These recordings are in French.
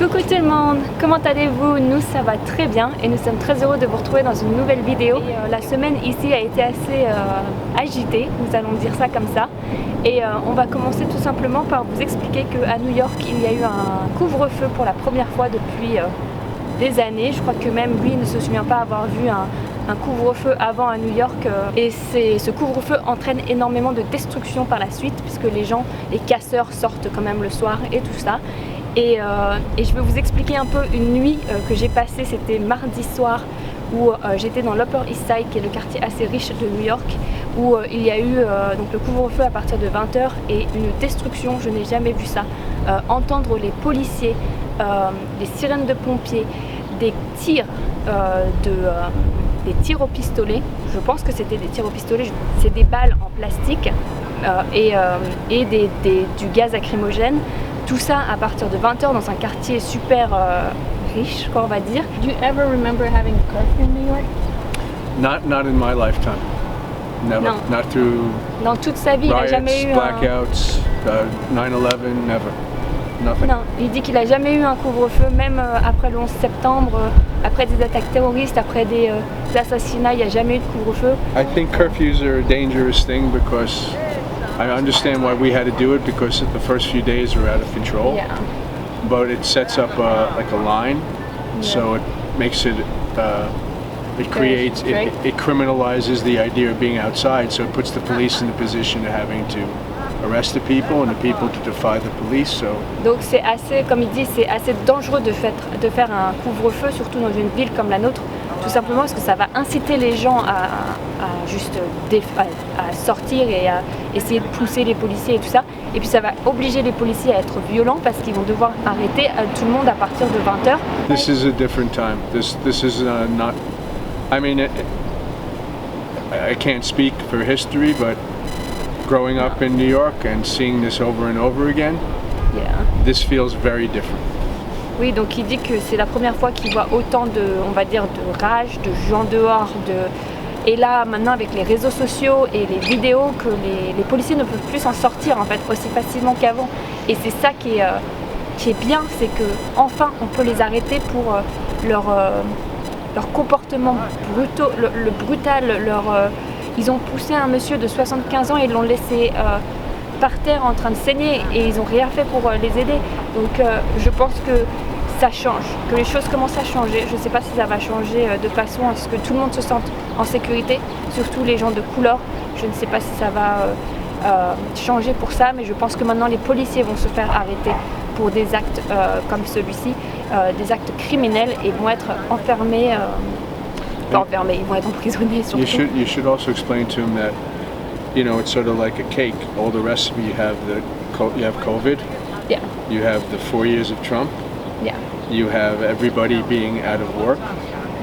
Coucou tout le monde, comment allez-vous? Nous ça va très bien et nous sommes très heureux de vous retrouver dans une nouvelle vidéo. Et, la semaine ici a été assez agitée, nous allons dire ça comme ça. Et on va commencer tout simplement par vous expliquer qu'à New York il y a eu un couvre-feu pour la première fois depuis des années. Je crois que même lui ne se souvient pas avoir vu un couvre-feu avant à New York et ce couvre-feu entraîne énormément de destruction par la suite puisque les casseurs sortent quand même le soir et tout ça. Et je vais vous expliquer un peu une nuit que j'ai passée, c'était mardi soir où j'étais dans l'Upper East Side qui est le quartier assez riche de New York où il y a eu donc le couvre-feu à partir de 20h et une destruction, je n'ai jamais vu ça. Entendre les policiers, les sirènes de pompiers, des tirs des tirs au pistolet, je pense que c'était des tirs au pistolet, c'est des balles en plastique et du gaz lacrymogène. Tout ça à partir de 20h dans un quartier super riche, quoi, on va dire. Do you ever remember having a curfew in New York? Not in my lifetime. Never. No. Not through Dans toute sa vie, riots, il n'a jamais eu blackouts, 9/11, never. Nothing. Non, il dit qu'il n'a jamais eu un couvre-feu, même après le 11 septembre, après des attaques terroristes, après des assassinats, il n'y a jamais eu de couvre-feu. I think curfews are a dangerous thing because I understand why we had to do it because the first few days were out of control. Yeah. But it sets up like a line, so it makes it, it criminalizes the idea of being outside, so it puts the police in the position of having to arrest the people and the people to defy the police. So. Donc c'est assez, comme il dit, c'est assez dangereux de faire un couvre-feu, surtout dans une ville comme la nôtre, tout simplement parce que ça va inciter les gens à sortir et à essayer de pousser les policiers et tout ça. Et puis ça va obliger les policiers à être violents parce qu'ils vont devoir arrêter tout le monde à partir de 20h. This is a different time. This is not. I mean, I can't speak for history, but growing up in New York and seeing this over and over again, this feels very different. Oui, donc il dit que c'est la première fois qu'il voit autant on va dire, de rage, de gens dehors, et là maintenant avec les réseaux sociaux et les vidéos que les policiers ne peuvent plus s'en sortir en fait aussi facilement qu'avant. Et c'est ça qui est bien, c'est que enfin on peut les arrêter pour leur comportement brutal, ils ont poussé un monsieur de 75 ans et ils l'ont laissé par terre en train de saigner et ils n'ont rien fait pour les aider. Donc je pense que ça change, que les choses commencent à changer. Je ne sais pas si ça va changer de façon à ce que tout le monde se sente en sécurité, surtout les gens de couleur. Je ne sais pas si ça va changer pour ça, mais je pense que maintenant les policiers vont se faire arrêter pour des actes comme celui-ci, des actes criminels et vont être enfermés. Ils vont être emprisonnés surtout. You should also explain to him that, you know, it's sort of like a cake. All the recipe you have COVID. Yeah. You have the 4 years of Trump. Yeah. You have everybody being out of work.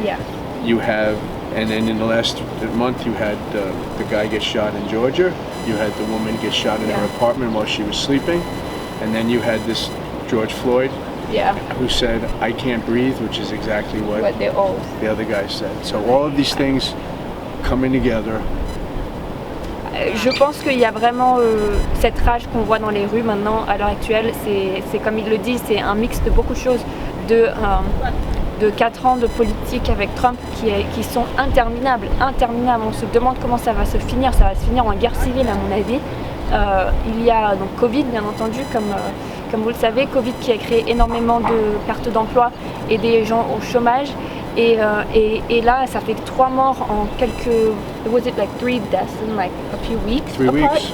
Yeah. You have, and then in the last month you had the guy get shot in Georgia. You had the woman get shot in her apartment while she was sleeping, and then you had this George Floyd. Yeah. Who said, "I can't breathe," which is exactly what the other guy said. So all of these things coming together. Je pense qu'il y a vraiment cette rage qu'on voit dans les rues maintenant à l'heure actuelle. C'est comme il le dit, c'est un mix de beaucoup de choses, de 4 ans de politique avec Trump qui sont interminables. On se demande comment ça va se finir. Ça va se finir en guerre civile à mon avis. Il y a donc Covid bien entendu, comme vous le savez, Covid qui a créé énormément de pertes d'emploi et des gens au chômage. Et là, ça fait 3 morts en quelques... Was it like 3 deaths in like a few weeks? 3 weeks.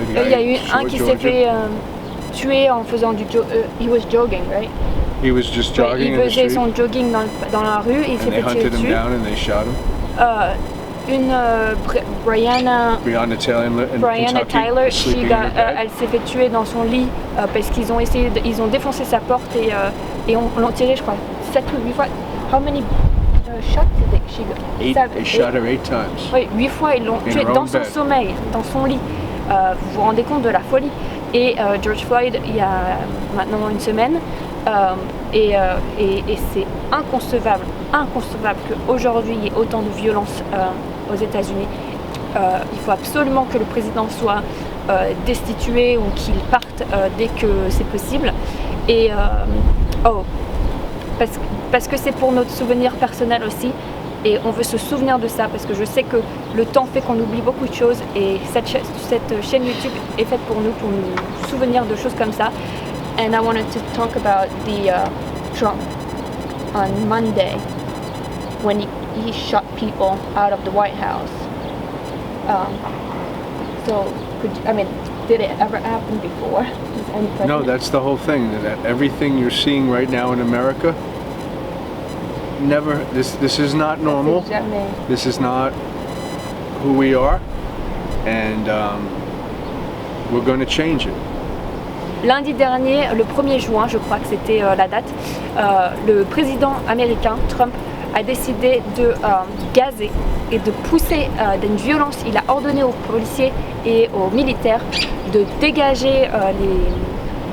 Il y a eu un qui s'est fait tuer en faisant du he was jogging, right? He was just jogging in the street. Il faisait son jogging dans la rue et il s'est fait tuer dessus. Down and they shot him. Brianna Tyler, elle s'est fait tuer dans son lit parce qu'ils ont défoncé sa porte et l'ont tiré, je crois, 7 ou 8 fois. How many shots did she go? They shot her 8 times. Oui, 8 fois ils l'ont tué dans son sommeil, dans son lit. Vous vous rendez compte de la folie. Et George Floyd, il y a maintenant une semaine, et c'est inconcevable qu'aujourd'hui il y ait autant de violence aux États-Unis. Il faut absolument que le président soit destitué ou qu'il parte dès que c'est possible. Et parce que c'est pour notre souvenir personnel aussi. Et on veut se souvenir de ça parce que je sais que le temps fait qu'on oublie beaucoup de choses et cette chaîne YouTube est faite pour nous souvenir de choses comme ça. And I wanted to talk about the Trump on Monday when he shot people out of the White House. Did it ever happen before? No, that's the whole thing. That everything you're seeing right now in America, never. This is not normal. This is not who we are, and we're going to change it. Lundi dernier, le 1er juin, je crois que c'était la date, le président américain, Trump, a décidé de gazer et de pousser d'une violence. Il a ordonné aux policiers et aux militaires de dégager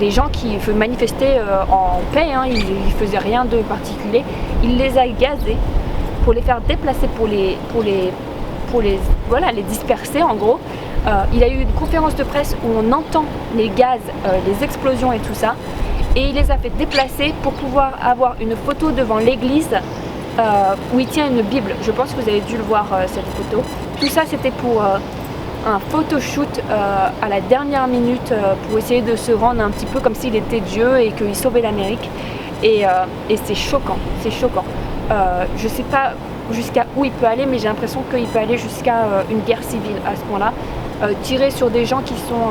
les gens qui veulent manifester en paix, hein. Ils ne faisaient rien de particulier. Il les a gazés pour les faire déplacer, pour les disperser en gros. Il a eu une conférence de presse où on entend les gaz, les explosions et tout ça. Et il les a fait déplacer pour pouvoir avoir une photo devant l'église où il tient une Bible. Je pense que vous avez dû le voir cette photo. Tout ça c'était pour un photoshoot à la dernière minute pour essayer de se rendre un petit peu comme s'il était Dieu et qu'il sauvait l'Amérique. Et c'est choquant, c'est choquant. Je sais pas jusqu'à où il peut aller, mais j'ai l'impression qu'il peut aller jusqu'à une guerre civile à ce point-là. Tirer sur des gens qui sont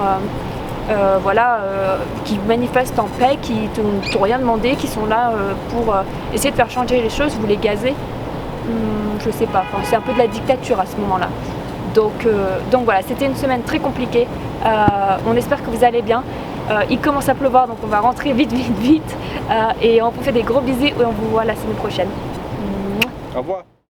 qui manifestent en paix, qui ne t'ont rien demandé, qui sont là pour essayer de faire changer les choses. Vous les gazez, je sais pas, enfin, c'est un peu de la dictature à ce moment-là. Donc voilà, c'était une semaine très compliquée. On espère que vous allez bien. Il commence à pleuvoir, donc on va rentrer vite. Et on vous fait des gros bisous et on vous voit la semaine prochaine. Au revoir.